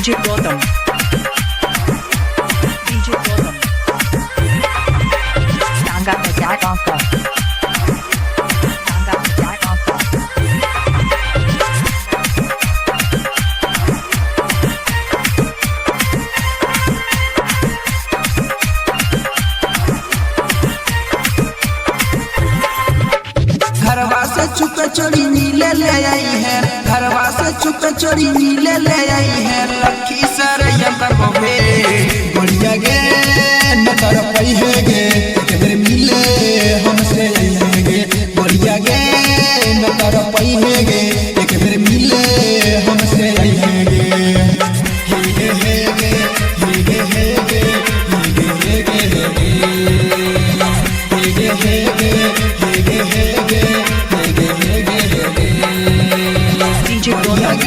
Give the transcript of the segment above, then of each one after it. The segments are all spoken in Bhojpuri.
DJ Gotham. DJ Gotham. Stanga the Jack Anka. Stanga the Jack Anka. घरवा से चुप चोरी नीले ले आई है, घरवा से चुप चोरी नीले ले आई है। लखी सर बबे बढ़िया गे न कर पई है गे तेरे मिले हमसे आई गे। बढ़िया गे न कर पई है गे तेरे मिले हमसे आई गे। हे गे हे गे हे गे हे गे हे गे हे गे हे गे हे गे हे गे हे गे DJ Gotham.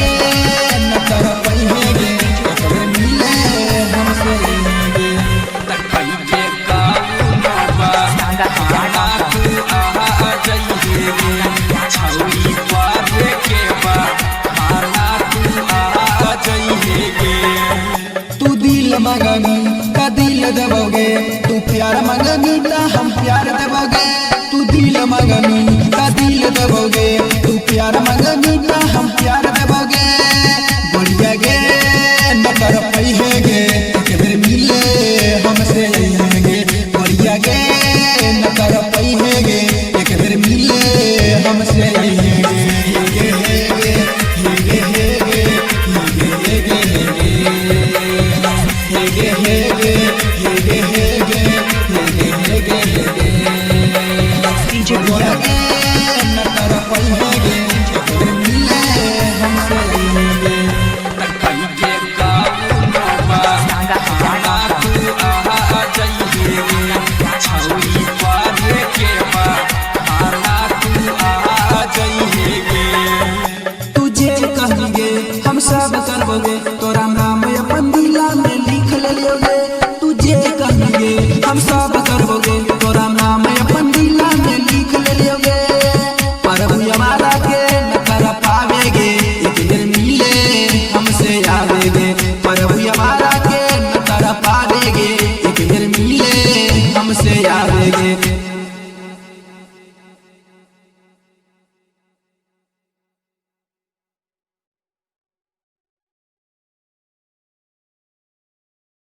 तू दिल मंगनी का दिल देवोगे, तू प्यार मंगनी ता हम प्यार देवोगे। तू दिल मंगनी का दिल देवोगे, तू प्यार मंगनी ता हम प्यार देवोगे। बढ़िया गे न कर पई है गे तेरे मिले हमसे आई गे। बढ़िया गे न कर पई है गे तेरे मिले हमसे आई गे। हे गे हे गे हे गे हे गे हे गे हे गे हे गे हे गे हे गे हे गे हे गे। DJ Gotham. न कर पई है गे तेरे मिले हमसे आई गे। Stanga the Jack Anka. तुझे कहेंगे हम सब करबोगे, तो राम राम अपन दिला में लिख ले लियोगे। तुझे कहेंगे हम सब